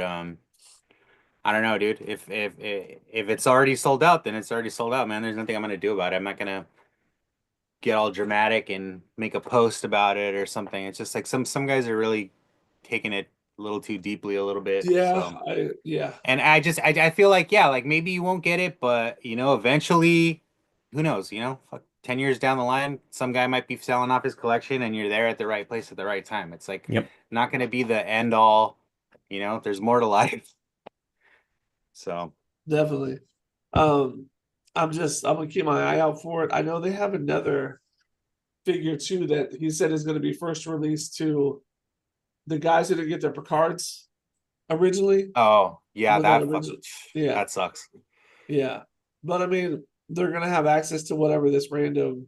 I don't know, dude. If it's already sold out, then it's already sold out, man. There's nothing I'm gonna do about it. I'm not gonna get all dramatic and make a post about it or something. It's just like some guys are really taking it a little too deeply a little bit. Yeah, So, yeah, and I feel like yeah, like maybe you won't get it, but eventually, who knows? Fuck, 10 years down the line, some guy might be selling off his collection, and you're there at the right place at the right time. It's like yep. not gonna be the end all. There's more to life. So definitely. Um, I'm gonna keep my eye out for it. I know they have another figure too that he said is going to be first released to the guys who didn't get their Picards originally. oh yeah, With that original, yeah, that sucks. yeah. But I mean, they're gonna have access to whatever this random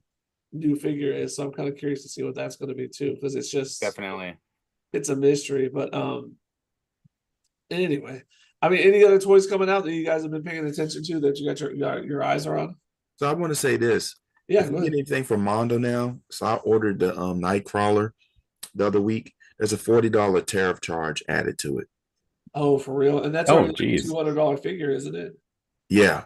new figure is. So I'm kind of curious to see what that's going to be too, because Definitely. it's a mystery. But anyway, I mean, any other toys coming out that you guys have been paying attention to that you got your eyes are on? So I want to say this. Yeah, If go you get ahead. anything from Mondo now, so I ordered the Nightcrawler the other week. There's a $40 tariff charge added to it. Oh, for real? And that's Oh, already like a geez. $200 figure, isn't it? Yeah.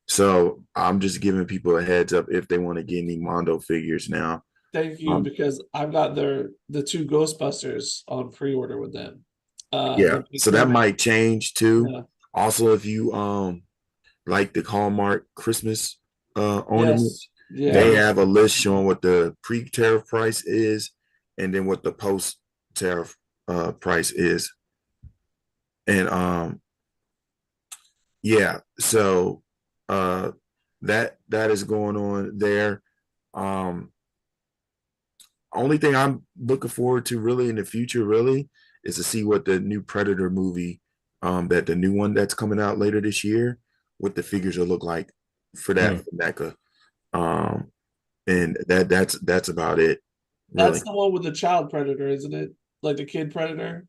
So I'm just giving people a heads up if they want to get any Mondo figures now. Thank you, Um, because I've got the two Ghostbusters on pre-order with them. yeah. The So that Victorian, might change too. yeah. Also, if you like the Hallmark Christmas Yes, ornaments, yeah. they have a list showing what the pre-tariff price is and then what the post-tariff price is. And yeah, so uh that is going on there. Um only thing I'm looking forward to really in the future really is to see what the new Predator movie that the new one that's coming out later this year, what the figures will look like for that Hmm. for NECA. Um and that's about it That's really. the one with the child predator, isn't it? Like the kid predator.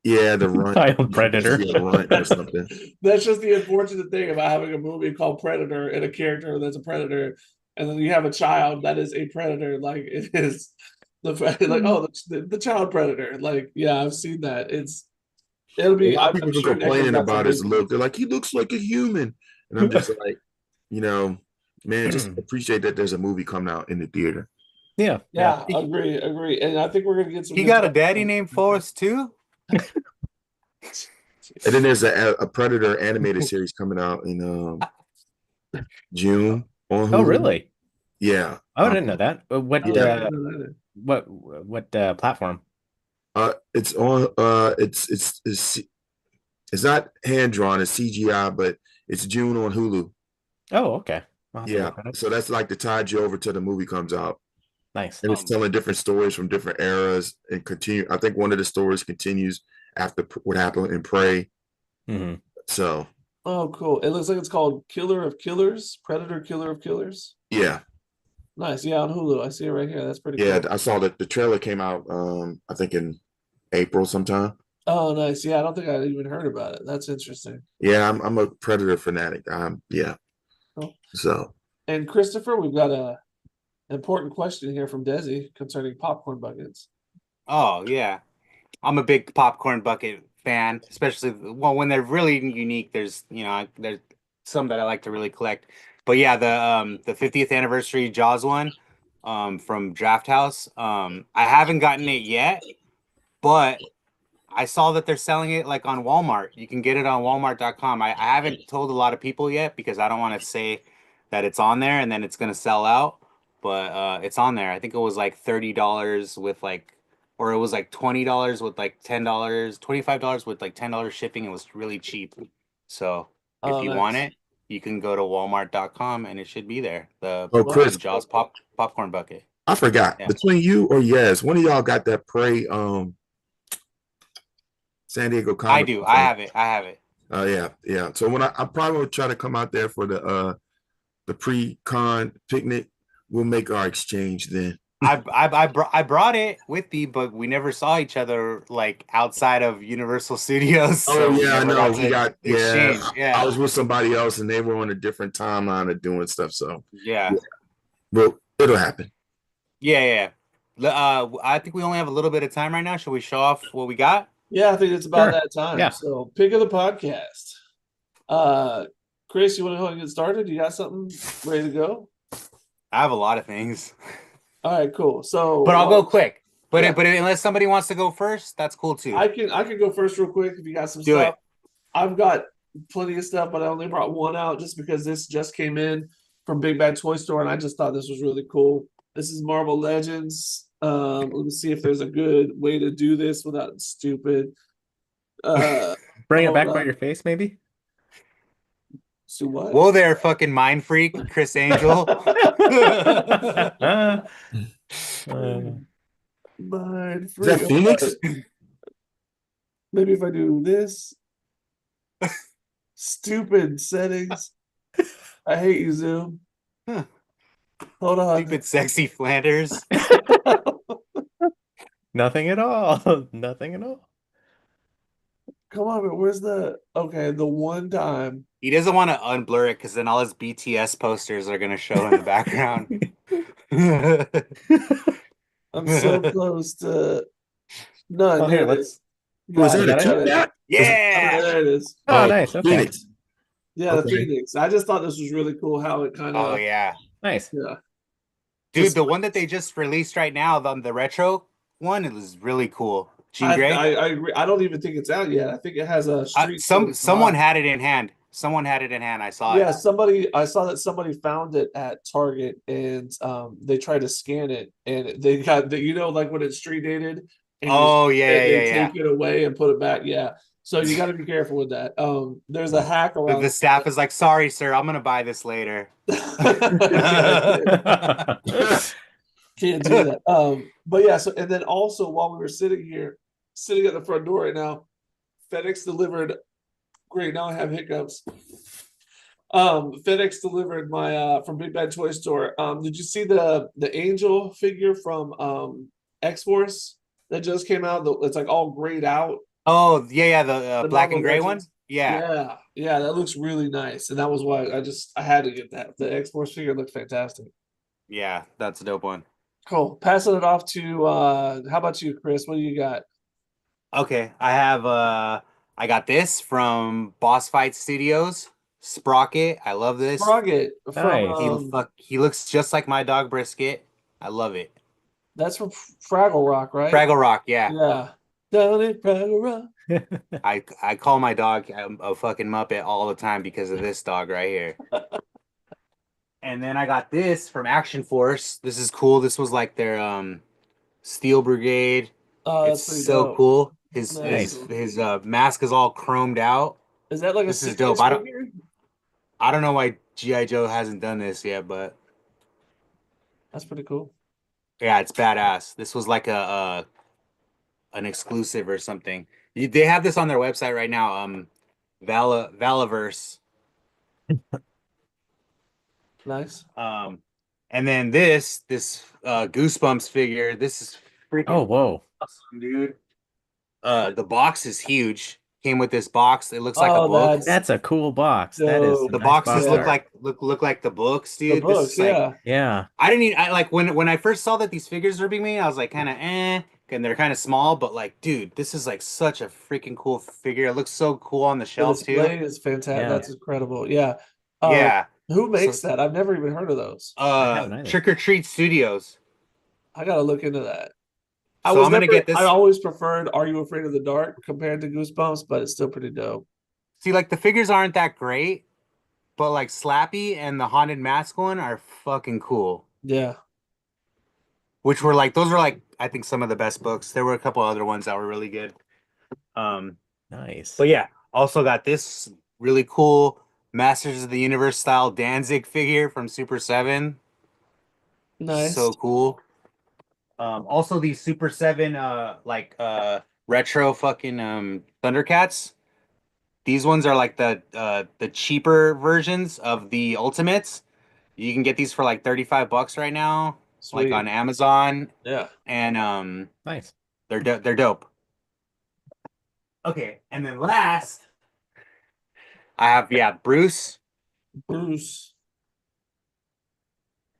Yeah, the runt. Child He's supposed to be Predator. a runt or something. That's just the unfortunate thing about having a movie called Predator and a character that's a predator, and then you have a child that is a predator. Like it is like the child predator. Like yeah, I've seen that. It'll A be. lot of I'm people are sure NECA's complaining got some about big his ones. look. They're like, he looks like a human. And I'm just like, you know, man, just appreciate that there's a movie coming out in the theater. Yeah, yeah. Yeah, agree, and I think we're gonna get some He good got a stuff. daddy named Forrest too. And then there's a Predator animated series coming out in June on Oh, Hulu. really? Yeah. Oh, I didn't know that. Oh, I didn't know that. What platform? It's on it's not hand drawn, it's CGI, but it's June on Hulu. Oh, okay. I'll have to Yeah. look at it. So that's like to tide you over till the movie comes out. Nice. And it's telling different stories from different eras and continue. I think one of the stories continues after what happened in Prey. Hmm. So Oh, cool. It looks like it's called Killer of Killers, Predator Killer of Killers. yeah, Nice. Yeah, on Hulu. I see it right here. That's pretty yeah. cool. I saw that the trailer came out. I think in April sometime. Oh, nice. Yeah, I don't think I even heard about it. That's interesting. Yeah, I'm a Predator fanatic. Yeah. Cool. So And Christopher, we've got a important question here from Desi concerning popcorn buckets. Oh yeah, I'm a big popcorn bucket fan, especially when they're really unique. There's some that I like to really collect. But yeah, the 50th anniversary Jaws one from Draft House. I haven't gotten it yet, but I saw that they're selling it like on Walmart. You can get it on Walmart.com. I haven't told a lot of people yet because I don't want to say that it's on there and then it's gonna sell out. But it's on there. I think it was like $30 with like, or it was like $20 with like $10, $25 with like $10 shipping. It was really cheap. So if Oh, you want nice. it, you can go to Walmart.com and it should be there. The Oh, Chris, Jaws popcorn bucket. I forgot. Yeah, Between you or Yes, one of y'all got that Prey San Diego I Comic do. Con I thing. have it. I have it. Oh yeah. So when I probably will try to come out there for the pre-con picnic, we'll make our exchange then. I brought it with me, but we never saw each other like outside of Universal Studios, Oh so we yeah, I never know. got We to got exchange. I Yeah, was with somebody else and they were on a different timeline of doing stuff. So yeah, yeah, but it'll happen. yeah. I think we only have a little bit of time right now. Should we show off what we got? Yeah, I think it's about Sure. that time. Yeah. So pick of the podcast. Chris, you want to go ahead and get started? You got something ready to go? I have a lot of things, All right, cool. So but I'll go quick. But Yeah. unless somebody wants to go first, that's cool too. I can go first real quick if you got some Do stuff. it. I've got plenty of stuff, but I only brought one out just because this just came in from Big Bad Toy Store, and I just thought this was really cool. This is Marvel Legends. Let me see if there's a good way to do this without stupid. Bring it Hold back by on. your face, maybe. So what? Whoa there, fucking mind freak, Chris Angel. Uh, Mind Is that freak. Phoenix? Maybe if I do this. Stupid settings. I hate you, Zoom. Hold on. Stupid sexy Flanders. nothing at all. Nothing at all. Come on, but where's the one time? He doesn't want to unblur it because then all his BTS posters are gonna show in the background. I'm so close to none. Oh, There here, it let's. is. Was Got that it. a Got it? Kit Kat? Yeah. There it is. Oh, nice. Okay. Phoenix. Yeah, the Okay. Phoenix. I just thought this was really cool how it kind of Oh yeah. Nice. yeah. Dude, the one that they just released right now, the retro one, it was really cool. Jean I, Grey. I agree. I don't even think it's out yet. I think it has a street. Someone had it in hand. Someone had it in hand. I saw Yeah, it. I saw that somebody found it at Target and they tried to scan it and they got the, like when it's street dated and Oh they yeah. take it away and put it back. Yeah. So you got to be careful with that. There's a hack around The staff is like, sorry, sir, I'm gonna buy this later. Can't do that. But yeah, so and then also while we were sitting at the front door right now, FedEx delivered. Great, now I have hiccups. FedEx delivered my from Big Bad Toy Store. Did you see the angel figure from X-Force that just came out? It's like all grayed out. Oh yeah, the The black Marvel and gray one. Legends. Yeah. Yeah, that looks really nice, and that was why I had to get that. The X-Force figure looked fantastic. Yeah, that's a dope one. Cool. Passing it off to how about you, Chris? What do you got? Okay, I got this from Boss Fight Studios. Sprocket. I love this. Frogget from Nice. He looks just like my dog Brisket. I love it. that's from Fraggle Rock, right? Fraggle Rock, yeah. Yeah. Down in Fraggle Rock. I call my dog a fucking Muppet all the time because of this dog right here. And then I got this from Action Force. This is cool. This was like their Steel Brigade. Oh, It's that's pretty so dope. cool. Nice. His mask is all chromed out. Is that like This a is dope. serious figure? I don't know why G.I. Joe hasn't done this yet, but That's pretty cool. yeah, it's badass. This was like an exclusive or something. They have this on their website right now. Valaverse. Nice. And then this Goosebumps figure. This is freaking Oh, whoa. awesome, dude. The box is huge. came with this box. It looks like a book. That's a cool box. That is dope. some The nice boxes box Yeah. look art. like the books, The dude. This books, is like yeah. Yeah. I didn't even I like when I first saw that these figures were being made, I was like kind of and they're kind of small, but like, dude, this is like such a freaking cool figure. It looks so cool on the The shelf too. display is fantastic. Yeah. That's incredible. Yeah. Yeah. Who makes So that? I've never even heard of those. I haven't either. Trick or Treat Studios. I gotta look into that. So I'm gonna get I this. always preferred Are You Afraid of the Dark compared to Goosebumps, but it's still pretty dope. See, like the figures aren't that great, but like Slappy and the Haunted Mask one are fucking cool. Yeah. Which were like those were like I think some of the best books. There were a couple other ones that were really good. Nice. But yeah, also got this really cool Masters of the Universe style Danzig figure from Super 7. Nice. So cool. Also these Super 7 retro fucking Thundercats. These ones are like the cheaper versions of the Ultimates. You can get these for like $35 right now, like Sweet. on Amazon, Yeah. and Nice. they're dope. Okay, and then last I have Bruce Bruce.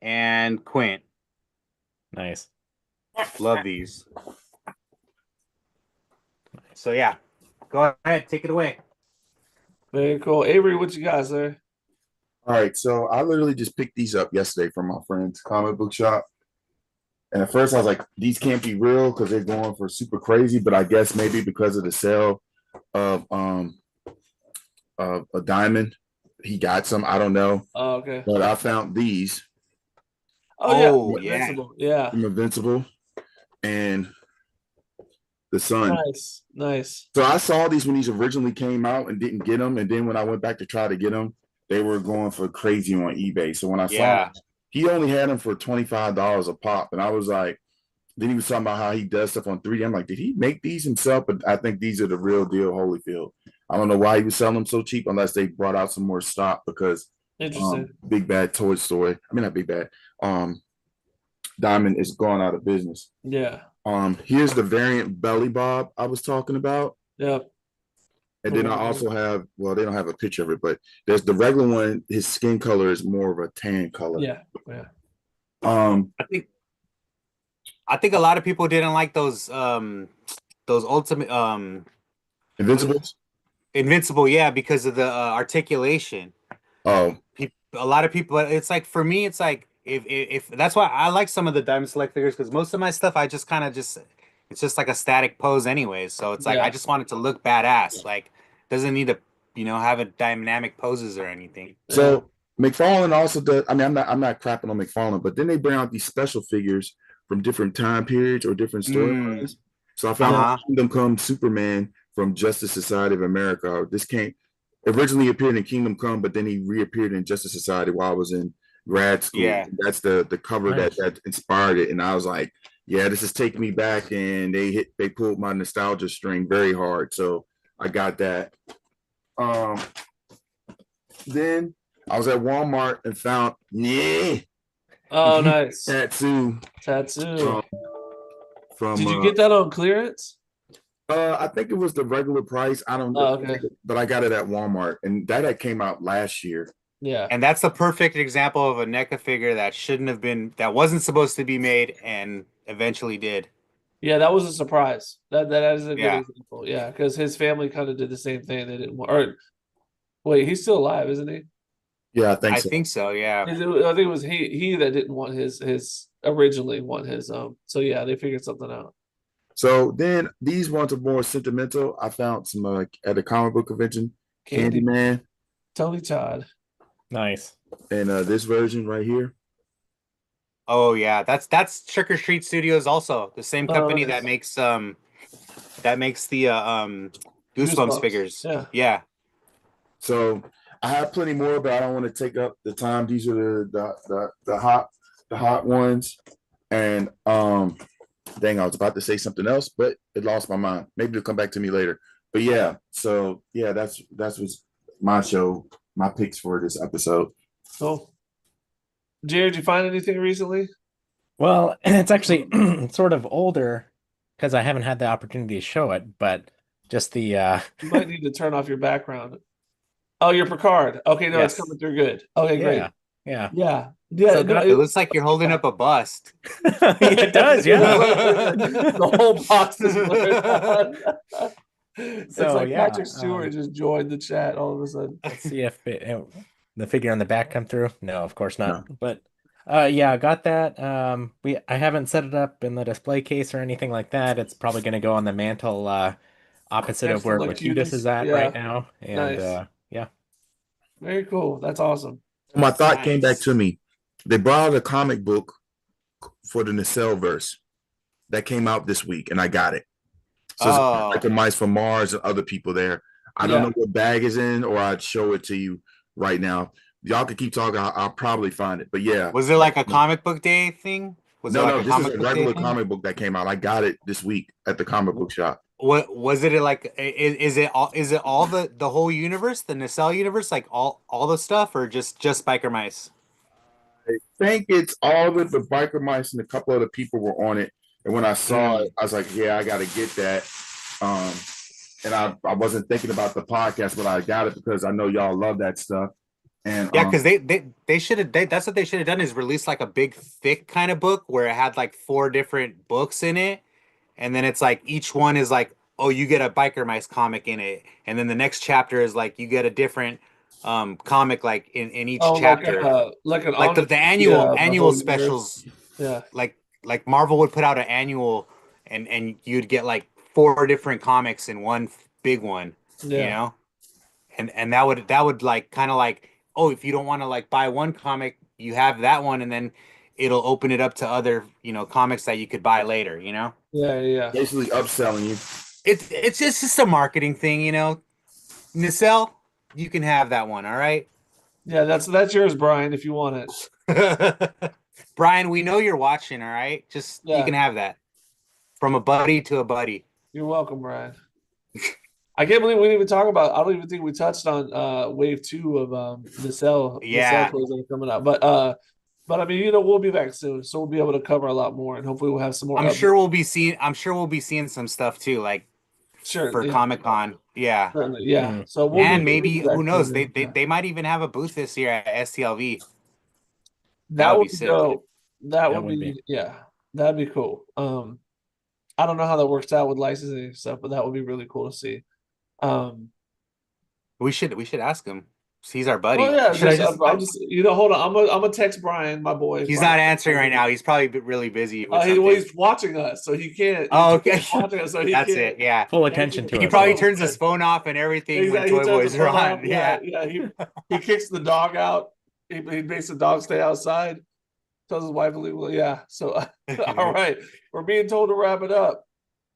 and Quint. Nice. Love these. So yeah, go ahead, take it away. Very cool. Avery, what you got, sir? All right, so I literally just picked these up yesterday from my friend's comic book shop. And at first I was like, these can't be real because they're going for super crazy, but I guess maybe because of the sale of a diamond, he got some. I don't know. Oh, okay. But I found these Oh, yeah. Invincible. Yeah. from Invincible and the Sun. Nice. Nice. So I saw these when these originally came out and didn't get them. And then when I went back to try to get them, they were going for crazy on eBay. So when I saw Yeah. them, he only had them for $25 a pop. And I was like, then he was talking about how he does stuff on 3D. I'm like, did he make these himself? But I think these are the real deal Holyfield. I don't know why he was selling them so cheap unless they brought out some more stock because Interesting. Big Bad Toy Store, I mean not Big Bad, Diamond is gone out of business. Yeah. Here's the variant belly bob I was talking about. Yep. And then I also have, well, they don't have a picture of it, but there's the regular one. His skin color is more of a tan color. Yeah. Yeah. I think a lot of people didn't like those ultimate Invincibles. Invincible, yeah, because of the articulation. Oh, A lot of people, it's like for me, it's like if that's why I like some of the Diamond Select figures because most of my stuff I just kind of it's just like a static pose anyways. So it's like Yeah. I just want it to look badass. Like doesn't need to have a dynamic poses or anything. so McFarlane also does. I mean, I'm not crapping on McFarlane, but then they bring out these special figures from different time periods or different storylines. So I found Kingdom Come Superman from Justice Society of America. This originally appeared in Kingdom Come, but then he reappeared in Justice Society while I was in grad school. Yeah. That's the cover Nice. that inspired it, and I was like, yeah, this is taking me back, and they pulled my nostalgia string very hard. So I got that. Then I was at Walmart and found Oh, nice. tattoo Tattoo. from Did you get that on clearance? I think it was the regular price. I don't know, okay. but I got it at Walmart, and that came out last year. Yeah. And that's the perfect example of a NECA figure that wasn't supposed to be made and eventually did. Yeah, that was a surprise. That is a good Yeah. example. Yeah, because his family kind of did the same thing. They didn't want. Or wait, he's still alive, isn't he? Yeah, I think I so. think so, yeah. I think it was he that didn't want his originally want his So yeah, they figured something out. So then these ones are more sentimental. I found some at a comic book convention, Candyman, Tony Todd. Nice. and this version right here. Oh yeah, that's Trick or Treat Studios also, the same company nice. that makes the Goosebumps figures. Yeah. Yeah. So I have plenty more, but I don't want to take up the time. These are the hot ones, and dang, I was about to say something else, but it lost my mind. Maybe it'll come back to me later. But yeah, so yeah, that's was my show, my picks for this episode. Cool. Jared, did you find anything recently? Well, it's actually sort of older because I haven't had the opportunity to show it, but Just the You might need to turn off your background. Oh, your Picard. Okay, no, it's yes. coming through good. Okay, great. Yeah. Yeah. Yeah. Yeah, So no, got It looks like you're holding up a bust. it does, yeah. the whole box is blurred out. It's So like yeah, Patrick Stewart just joined the chat all of a sudden. let's see if the figure on the back come through. No, of course not. No. But yeah, I got that. I haven't set it up in the display case or anything like that. It's probably gonna go on the mantle opposite Next of to where the Lakitus cuties. is at right Yeah, now. And nice. yeah. Very cool. That's awesome. My thought came back Nice. to me. They brought out a comic book for the Nacelle verse that came out this week, and I got it. So it's like Oh, the mice from Mars and other people there. I don't Yeah. know what bag is in, or I'd show it to you right now. Y'all can keep talking. I'll probably find it. But yeah, was it like a comic book day thing? Was it no, like no, a this is comic a book day regular thing? comic book that came out. I got it this week at the comic book shop. What was it like? Is it all? Is it all the whole universe, the Nacelle universe, like all the stuff, or just biker mice? I think it's all of it. The biker mice and a couple other people were on it. And when I saw it, Mm. I was like, yeah, I got to get that. Um, and I wasn't thinking about the podcast, but I got it because I know y'all love that stuff. And Yeah, because they should have that's what they should have done is release like a big thick kind of book where it had like four different books in it, and then it's like each one is like, oh, you get a biker mice comic in it, and then the next chapter is like you get a different comic like in each Oh, chapter. like an Like the omnibus, yeah, of the annual whole universe. specials, Yeah. like Marvel would put out an annual, and you'd get like four different comics in one big one, you Yeah. know? And that would like kind of like, oh, if you don't want to like buy one comic, you have that one, and then it'll open it up to other, comics that you could buy later, Yeah, yeah. basically upselling you. It's just a marketing thing, Nacelle, you can have that one, all right? Yeah, that's yours, Brian, if you want it. Brian, we know you're watching, all right? Just you Yeah. can have that from a buddy to a buddy. You're welcome, Brian. I can't believe we didn't even talk about. I don't even think we touched on wave 2 of Nacelle Yeah, toys that are coming out. But I mean, we'll be back soon, so we'll be able to cover a lot more, and hopefully we'll have some more I'm updates. sure we'll be seeing. I'm sure we'll be seeing some stuff too, like Sure, for yeah, Comic Con. Yeah, certainly, yeah. Mm. So and we'll maybe be back who knows? They soon. they they might even have a booth this year at STLV. That That would would be be sick. dope. That That would would be. be, yeah, that'd be cool. I don't know how that works out with licensing and stuff, but that would be really cool to see. Um, We should ask him. He's our oh buddy. yeah, Should I just just? I'll just hold on. I'm gonna text Brian, my boy. He's Brian. not answering right now. He's probably really busy with Well, something. he's watching us, so he can't. Oh, okay. He's watching us, so he That's can't. it. Yeah. Full attention to He us probably all. turns his phone off and everything when Exactly. He Toy turns Boys the are phone off. on. Yeah, Yeah. yeah. He kicks the dog out. He makes the dog stay outside. Tells his wife to leave. Well, yeah. So, all right, we're being told to wrap it up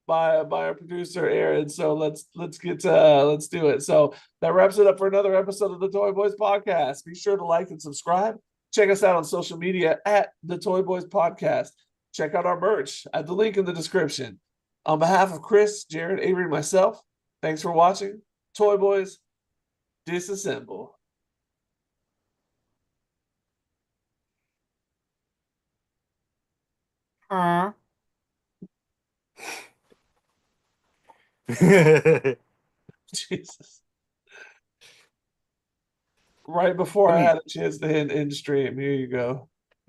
by our producer Aaron. So let's do it. So that wraps it up for another episode of the Toy Boys Podcast. Be sure to like and subscribe. Check us out on social media at the Toy Boys Podcast. Check out our merch at the link in the description. On behalf of Chris, Jared, Avery, and myself, thanks for watching. Toy Boys, disassemble. Jesus. Right before Let I me had a chance to hit end stream. Here you go.